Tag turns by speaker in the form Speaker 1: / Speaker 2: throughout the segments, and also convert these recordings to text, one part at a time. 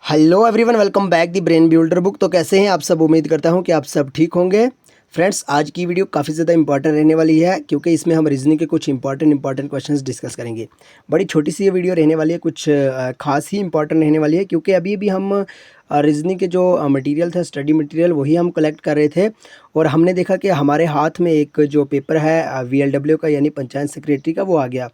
Speaker 1: Hello everyone, welcome back the brain builder book. तो कैसे हैं आप सब? उम्मीद करता हूं कि आप सब ठीक होंगे। फ्रेंड्स, आज की वीडियो काफ़ी ज़्यादा इंपॉर्टेंट रहने वाली है क्योंकि इसमें हम रीजनिंग के कुछ इंपॉर्टेंट क्वेश्चंस डिस्कस करेंगे। बड़ी छोटी सी ये वीडियो रहने वाली है, कुछ खास ही इंपॉर्टेंट रहने वाली है क्योंकि अभी अभी हम रीजनिंग के जो मटेरियल था, स्टडी मटेरियल, वही हम कलेक्ट कर रहे थे और हमने देखा कि हमारे हाथ में एक जो पेपर है VLW का यानी पंचायत सेक्रेटरी का, वो आ गया।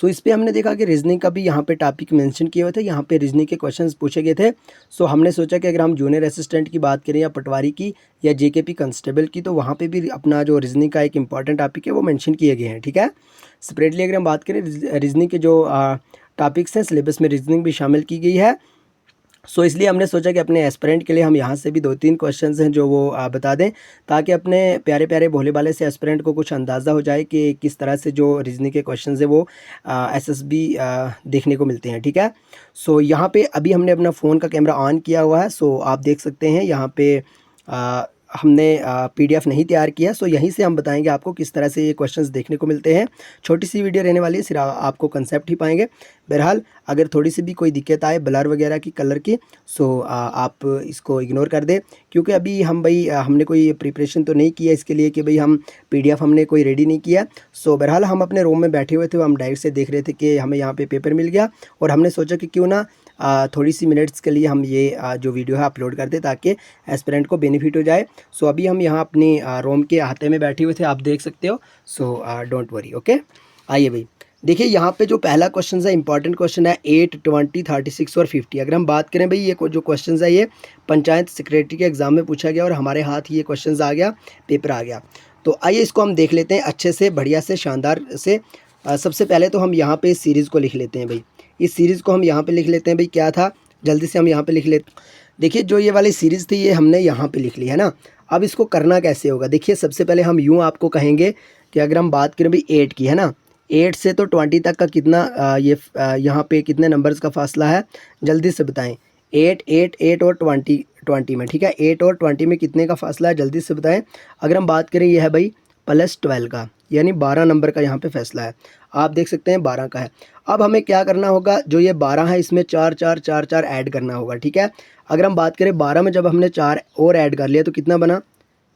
Speaker 1: सो इस पे हमने देखा कि रीजनिंग का भी यहाँ पे टॉपिक मेंशन किए हुए थे, यहाँ पे रीजनिंग के क्वेश्चंस पूछे गए थे। सो हमने सोचा कि अगर हम जूनियर असिस्टेंट की बात करें या पटवारी की या JKP कांस्टेबल की, तो वहाँ पे भी अपना जो रीजनिंग का एक इंपॉर्टेंट टॉपिक है वो मेंशन किए गए हैं। ठीक है, सेपरेटली अगर हम बात करें रीजनिंग के जो टॉपिक्स हैं, सिलेबस में रीजनिंग भी शामिल की गई है। सो इसलिए हमने सोचा कि अपने एस्पिरेंट के लिए हम यहाँ से भी 2-3 क्वेश्चंस हैं जो वो बता दें, ताकि अपने प्यारे प्यारे भोले भाले से एस्पिरेंट को कुछ अंदाज़ा हो जाए कि किस तरह से जो रीजनिंग के क्वेश्चंस हैं वो SSB देखने को मिलते हैं। ठीक है, सो यहाँ पे अभी हमने अपना फ़ोन का कैमरा ऑन किया हुआ है। सो आप देख सकते हैं यहाँ पे हमने PDF नहीं तैयार किया। सो यहीं से हम बताएंगे आपको किस तरह से ये क्वेश्चंस देखने को मिलते हैं। छोटी सी वीडियो रहने वाली है, सिर्फ आपको कंसेप्ट ही पाएंगे। बहरहाल अगर थोड़ी सी भी कोई दिक्कत आए ब्लर वगैरह की, कलर की, सो आप इसको इग्नोर कर दें क्योंकि अभी हम हमने कोई प्रिपरेशन तो नहीं किया इसके लिए कि भाई हम PDF हमने कोई रेडी नहीं किया। सो बहरहाल हम अपने रूम में बैठे हुए थे, हम डायरेक्ट से देख रहे थे कि हमें यहाँ पे पेपर मिल गया और हमने सोचा कि क्यों ना थोड़ी सी मिनट्स के लिए हम ये जो वीडियो है अपलोड कर दें ताकि एस्पिरेंट को बेनिफिट हो जाए। सो अभी हम यहाँ अपनी रूम के अहाते में बैठे हुए थे, आप देख सकते हो। So don't worry, okay. आइए भाई, देखिए यहाँ पे जो पहला क्वेश्चन है, इंपॉर्टेंट क्वेश्चन है 8, 20, 36 और 50। अगर हम बात करें भाई, ये जो क्वेश्चन है ये पंचायत सेक्रेटरी के एग्जाम में पूछा गया और हमारे हाथ ये क्वेश्चन आ गया, पेपर आ गया। तो आइए इसको हम देख लेते हैं अच्छे से, बढ़िया से, शानदार से। सबसे पहले तो हम यहाँ पे इस सीरीज़ को लिख लेते हैं भाई। इस सीरीज़ को हम यहाँ पे लिख लेते हैं भाई। क्या था, जल्दी से हम यहाँ पे लिख लेते। देखिए जो ये वाली सीरीज़ थी ये हमने यहाँ पे लिख ली है ना। अब इसको करना कैसे होगा, देखिए सबसे पहले हम यूँ आपको कहेंगे कि अगर हम बात करें भाई 8 की, है ना, 8 से तो 20 तक का कितना यहाँ पे कितने नंबर्स का फासला है, जल्दी से बताएं। 8, 8, 8 और 20 में, ठीक है, 8 और 20 में कितने का फासला है, जल्दी से बताएं। अगर हम बात करें, यह है भाई +12 का, यानी 12 नंबर का यहाँ पे फैसला है। आप देख सकते हैं 12 का है। अब हमें क्या करना होगा, जो ये 12 है इसमें 4 4 4 4 ऐड करना होगा। ठीक है, अगर हम बात करें 12 में जब हमने 4 और ऐड कर लिया तो कितना बना,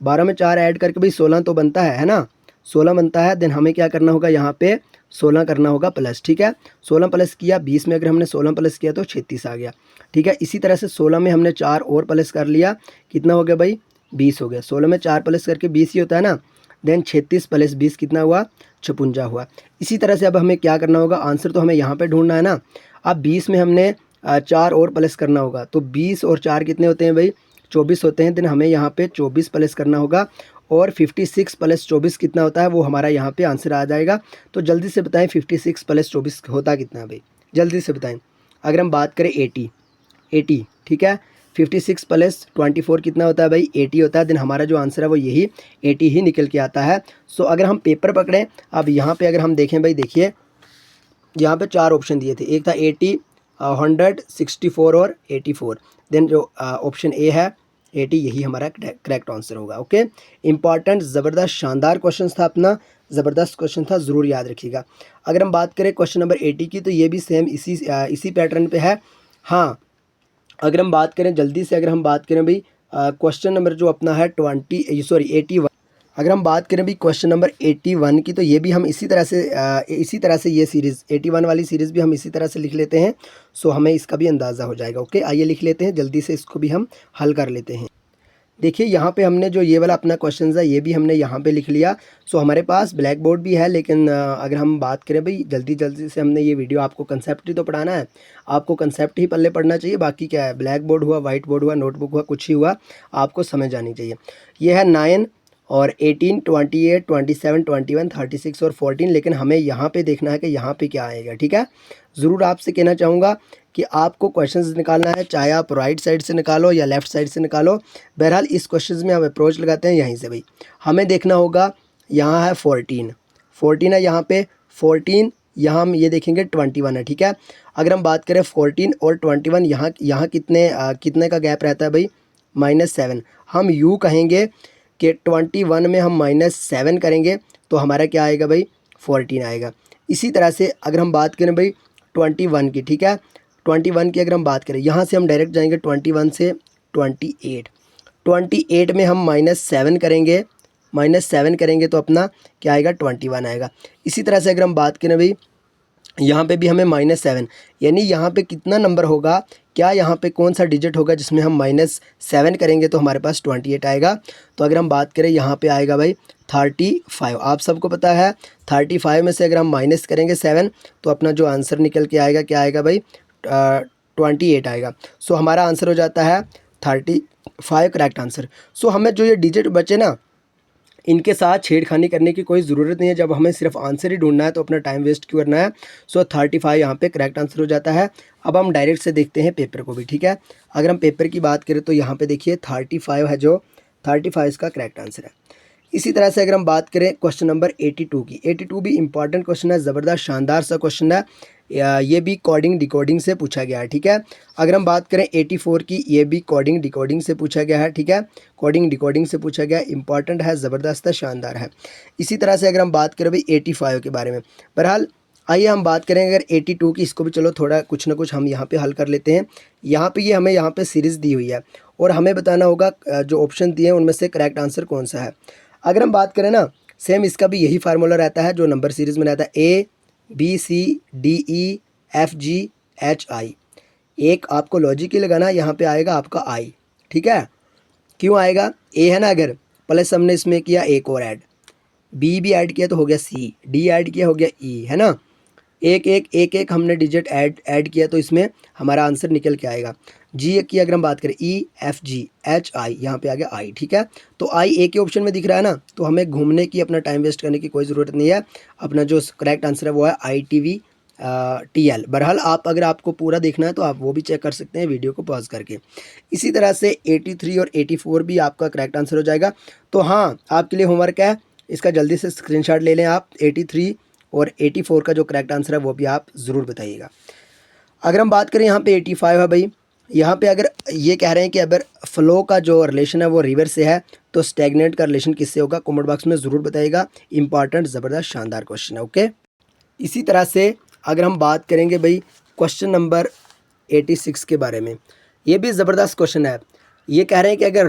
Speaker 1: 12 में 4 ऐड करके भाई 16 तो बनता है ना, 16 बनता है। देन हमें क्या करना होगा, यहाँ पे 16 करना होगा प्लस। ठीक है, 16 प्लस किया, 20 में अगर हमने 16 प्लस किया तो 36 आ गया। ठीक है, इसी तरह से 16 में हमने 4 और प्लस कर लिया, कितना हो गया भाई, 20 हो गया। 16 में 4 प्लस करके 20 ही होता है ना। देन 36 प्लस 20 कितना हुआ, 56 हुआ। इसी तरह से अब हमें क्या करना होगा, आंसर तो हमें यहाँ पे ढूंढना है ना। अब 20 में हमने 4 और प्लस करना होगा, तो 20 और 4 कितने होते हैं भाई, 24 होते हैं। देन हमें यहाँ पे 24 प्लस करना होगा और 56 प्लस 24 कितना होता है, वो हमारा यहाँ पे आंसर आ जाएगा। तो जल्दी से बताएं 56 प्लस 24 होता कितना है भाई, जल्दी से बताएं। अगर हम बात करें 80, ठीक है, 56 प्लस 24 कितना होता है भाई, 80 होता है। देन हमारा जो आंसर है वो यही 80 ही निकल के आता है। सो अगर हम पेपर पकड़ें, अब यहाँ पे अगर हम देखें भाई, देखिए यहाँ पे 4 ऑप्शन दिए थे, एक था 80, 100, 64 और 84। देन जो ऑप्शन ए है 80, यही हमारा करेक्ट आंसर होगा। ओके, इंपॉर्टेंट, ज़बरदस्त, शानदार क्वेश्चन था अपना, ज़बरदस्त क्वेश्चन था, ज़रूर याद रखिएगा। अगर हम बात करें क्वेश्चन नंबर 80 की, तो ये भी सेम इसी पैटर्न पे है। हाँ, अगर हम बात करें जल्दी से, अगर हम बात करें भाई क्वेश्चन नंबर जो अपना है 81, अगर हम बात करें भी क्वेश्चन नंबर 81 की, तो ये भी हम इसी तरह से ये सीरीज़ 81 वाली सीरीज़ भी हम इसी तरह से लिख लेते हैं। सो हमें इसका भी अंदाज़ा हो जाएगा। ओके, आइए लिख लेते हैं जल्दी से, इसको भी हम हल कर लेते हैं। देखिए यहाँ पे हमने जो ये वाला अपना क्वेश्चन है ये भी हमने यहाँ पे लिख लिया। सो हमारे पास ब्लैक बोर्ड भी है, लेकिन अगर हम बात करें भाई जल्दी से, हमने ये वीडियो आपको कंसेप्ट ही तो पढ़ाना है, आपको कंसेप्ट ही पल्ले पढ़ना चाहिए। बाकी क्या है, ब्लैक बोर्ड हुआ, वाइट बोर्ड हुआ, नोटबुक हुआ, कुछ ही हुआ, आपको समझ आनी चाहिए। ये है 9 और 18, 28, 27, 21, 36 और 14। लेकिन हमें यहाँ पे देखना है कि यहाँ पे क्या आएगा। ठीक है, ज़रूर आपसे कहना चाहूँगा कि आपको क्वेश्चंस निकालना है, चाहे आप राइट साइड से निकालो या लेफ़्ट साइड से निकालो। बहरहाल इस क्वेश्चंस में हम अप्रोच लगाते हैं यहीं से भाई। हमें देखना होगा, यहाँ है 14 है, यहाँ पे 14, यहाँ हम ये देखेंगे 21 है। ठीक है, अगर हम बात करें 14 और 21, यहाँ कितने का गैप रहता है भाई, -7। हम यूँ कहेंगे कि 21 में हम -7 करेंगे तो हमारा क्या आएगा भाई, 14 आएगा। इसी तरह से अगर हम बात करें भाई 21 की, ठीक है, 21 की अगर हम बात करें, यहाँ से हम डायरेक्ट जाएंगे 21 से 28। 28 में हम -7 करेंगे, -7 करेंगे तो अपना क्या आएगा, 21 आएगा। इसी तरह से अगर हम बात करें भाई, यहाँ पे भी हमें -7, यानी यहाँ पे कितना नंबर होगा, क्या यहाँ पे कौन सा डिजिट होगा जिसमें हम -7 करेंगे तो हमारे पास 28 आएगा। तो अगर हम बात करें यहाँ पे आएगा भाई 35। आप सबको पता है 35 में से अगर हम माइनस करेंगे 7 तो अपना जो आंसर निकल के आएगा क्या आएगा भाई, 28 आएगा। सो हमारा आंसर हो जाता है 35 करेक्ट आंसर। सो हमें जो ये डिजिट बचे ना, इनके साथ छेड़खानी करने की कोई ज़रूरत नहीं है। जब हमें सिर्फ आंसर ही ढूंढना है तो अपना टाइम वेस्ट क्यों करना है। सो 35 यहाँ पे करेक्ट आंसर हो जाता है। अब हम डायरेक्ट से देखते हैं पेपर को भी, ठीक है। अगर हम पेपर की बात करें तो यहाँ पे देखिए 35 है, जो 35 इसका करेक्ट आंसर है। इसी तरह से अगर हम बात करें क्वेश्चन नंबर 82 की, 82 भी इंपॉर्टेंट क्वेश्चन है, ज़बरदस्त शानदार सा क्वेश्चन है। ये भी कोडिंग डिकोडिंग से पूछा गया है, ठीक है। अगर हम बात करें 84 की, ये भी कोडिंग डिकोडिंग से पूछा गया है, ठीक है। कोडिंग डिकोडिंग से पूछा गया, इंपॉर्टेंट है, ज़बरदस्त है, शानदार है। इसी तरह से अगर हम बात करें भाई 85 के बारे में, बहरहाल आइए हम बात करें अगर 82 की, इसको भी चलो थोड़ा कुछ ना कुछ हम यहाँ पे हल कर लेते हैं। यहाँ पे ये हमें यहाँ पे सीरीज़ दी हुई है और हमें बताना होगा जो ऑप्शन दिए हैं उनमें से करेक्ट आंसर कौन सा है। अगर हम बात करें ना, सेम इसका भी यही फार्मूला रहता है जो नंबर सीरीज़ में रहता है, ABCDEFGHI। एक आपको लॉजिक ही लगाना, यहाँ पे आएगा आपका आई, ठीक है। क्यों आएगा, ए है ना, अगर प्लस हमने इसमें किया एक और ऐड, बी भी ऐड किया तो हो गया सी, डी ऐड किया हो गया ई, है ना। एक हमने डिजिट ऐड किया तो इसमें हमारा आंसर निकल के आएगा। जी की अगर हम बात करें EFGHI, यहाँ पे आ गया आई, ठीक है। तो आई ए के ऑप्शन में दिख रहा है ना, तो हमें घूमने की, अपना टाइम वेस्ट करने की कोई ज़रूरत नहीं है। अपना जो करेक्ट आंसर है वो है ITVTL। बहरहाल आप अगर आपको पूरा देखना है तो आप वो भी चेक कर सकते हैं वीडियो को पॉज करके। इसी तरह से 83 और 84 भी आपका करेक्ट आंसर हो जाएगा। तो हाँ, आपके लिए होमवर्क है, इसका जल्दी से स्क्रीनशॉट ले लें आप। 83 और 84 का जो करेक्ट आंसर है वो भी आप ज़रूर बताइएगा। अगर हम बात करें यहाँ पे 85 है भाई, यहाँ पे अगर ये कह रहे हैं कि अगर फ्लो का जो रिलेशन है वो रिवर से है तो स्टैग्नेंट का रिलेशन किससे होगा, कमेंट बॉक्स में ज़रूर बताइएगा। इंपॉर्टेंट, ज़बरदस्त, शानदार क्वेश्चन है, ओके। इसी तरह से अगर हम बात करेंगे भाई क्वेश्चन नंबर 86 के बारे में, ये भी ज़बरदस्त क्वेश्चन है। ये कह रहे हैं कि अगर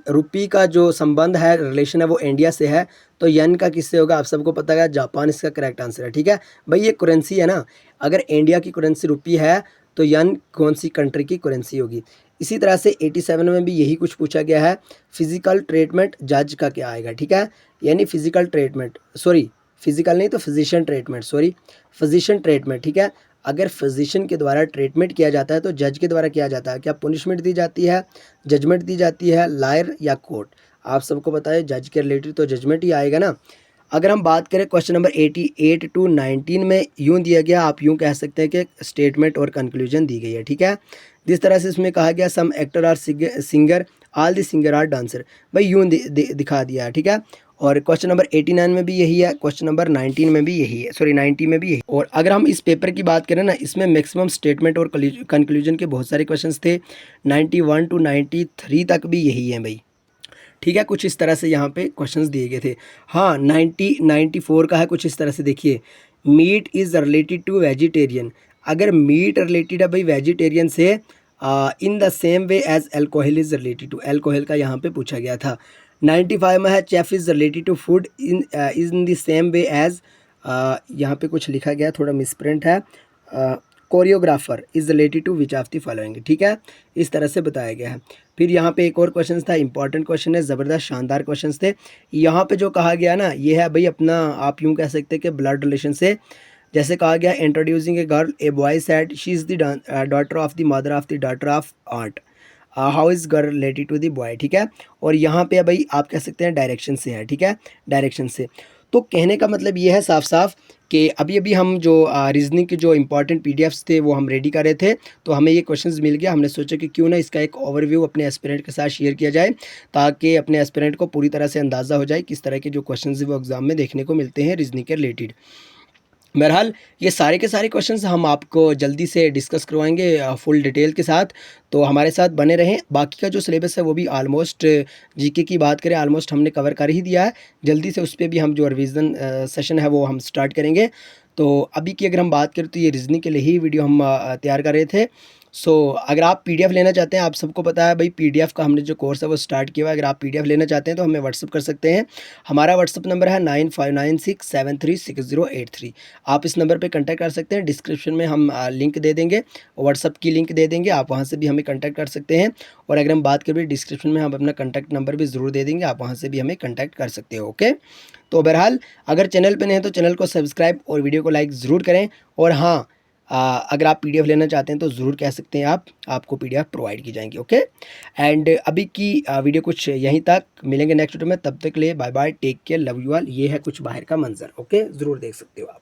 Speaker 1: रुपी का जो संबंध है, रिलेशन है, वो इंडिया से है तो यन का किससे होगा। आप सबको पता है जापान इसका करेक्ट आंसर है, ठीक है भाई। ये करेंसी है ना, अगर इंडिया की करेंसी रुपी है तो यन कौन सी कंट्री की करेंसी होगी। इसी तरह से 87 में भी यही कुछ पूछा गया है। फिजिकल ट्रीटमेंट जज का क्या आएगा, ठीक है। यानी फिजिकल ट्रीटमेंट, सॉरी फिजिकल नहीं तो physician treatment, sorry physician treatment, ठीक है। अगर फिजिशियन के द्वारा ट्रीटमेंट किया जाता है तो जज के द्वारा किया जाता है, क्या पनिशमेंट दी जाती है, जजमेंट दी जाती है, लायर या कोर्ट। आप सबको पता है जज के रिलेटेड तो जजमेंट ही आएगा ना। अगर हम बात करें क्वेश्चन नंबर 88 टू 19 में यूँ दिया गया, आप यूँ कह सकते हैं कि स्टेटमेंट और कंक्लूजन दी गई है, ठीक है। जिस तरह से इसमें कहा गया some actor are singer, all the singer are dancer, भाई यूँ दिखा दिया है, ठीक है। और क्वेश्चन नंबर 89 में भी यही है, क्वेश्चन नंबर 19 में भी यही है, सॉरी 90 में भी यही। और अगर हम इस पेपर की बात करें ना, इसमें मैक्सिमम स्टेटमेंट और कंक्लूजन के बहुत सारे क्वेश्चंस थे। 91 टू 93 तक भी यही है भाई, ठीक है। कुछ इस तरह से यहाँ पे क्वेश्चंस दिए गए थे। हाँ 94 का है कुछ इस तरह से, देखिए meat is related to vegetarian. अगर मीट रिलेटेड है भाई वेजिटेरियन से, in the same way as alcohol is related to, alcohol का यहाँ पे पूछा गया था। 95 में है chef is related to food in the same way as, यहाँ पे कुछ लिखा गया, थोड़ा मिसप्रिंट है, choreographer is related to which of the following, ठीक है। इस तरह से बताया गया है। फिर यहाँ पे एक और क्वेश्चन था, इंपॉर्टेंट क्वेश्चन है, ज़बरदस्त शानदार क्वेश्चन थे। यहाँ पे जो कहा गया ना, ये है भाई अपना, आप यूँ कह सकते हैं कि ब्लड रिलेशन से। जैसे कहा गया introducing a girl, a boy said she is the daughter of the mother of the daughter of aunt, how is girl related to the boy, ठीक है। और यहाँ पे भाई आप कह सकते हैं डायरेक्शन से है, ठीक है, डायरेक्शन से। तो कहने का मतलब ये है साफ साफ कि अभी हम जो रीजनिंग के जो इंपॉर्टेंट पीडीएफ्स थे वो हम रेडी कर रहे थे, तो हमें ये क्वेश्चंस मिल गया। हमने सोचा कि क्यों ना इसका एक ओवरव्यू अपने एस्पिरेंट के साथ शेयर किया जाए, ताकि अपने एस्पिरेंट को पूरी तरह से अंदाज़ा हो जाए किस तरह के जो क्वेश्चंस वो एग्ज़ाम में देखने को मिलते हैं रीजनिंग के रिलेटेड। बहरहाल ये सारे के सारे क्वेश्चंस हम आपको जल्दी से डिस्कस करवाएंगे फुल डिटेल के साथ, तो हमारे साथ बने रहें। बाकी का जो सिलेबस है वो भी ऑलमोस्ट, जीके की बात करें ऑलमोस्ट हमने कवर कर ही दिया है। जल्दी से उस पर भी हम जो रिवीजन सेशन है वो हम स्टार्ट करेंगे। तो अभी की अगर हम बात करें तो ये रीज़निंग के लिए ही वीडियो हम तैयार कर रहे थे। सो अगर आप पीडीएफ लेना चाहते हैं, आप सबको पता है भाई पीडीएफ का हमने जो कोर्स है वो स्टार्ट किया हुआ है। अगर आप पीडीएफ लेना चाहते हैं तो हमें व्हाट्सअप कर सकते हैं। हमारा व्हाट्सअप नंबर है 9596736083। आप इस नंबर पे कांटेक्ट कर सकते हैं। डिस्क्रिप्शन में हम लिंक दे देंगे, व्हाट्सअप की लिंक दे देंगे, आप वहाँ से भी हमें कांटेक्ट कर सकते हैं। और अगर हम बात करें डिस्क्रिप्शन में हम अपना कॉन्टैक्ट नंबर भी ज़रूर दे देंगे, आप वहाँ से भी हमें कॉन्टैक्ट कर सकते हो। ओके, तो बहरहाल अगर चैनल पे नए हैं तो चैनल को सब्सक्राइब और वीडियो को लाइक ज़रूर करें। और हाँ, अगर आप पीडीएफ लेना चाहते हैं तो ज़रूर कह सकते हैं, आपको पीडीएफ प्रोवाइड की जाएंगी। ओके, एंड अभी की वीडियो कुछ यहीं तक, मिलेंगे नेक्स्ट वीडियो में, तब तक के लिए bye bye, take care, love you all. ये है कुछ बाहर का मंजर। ओके, ज़रूर देख सकते हो आप।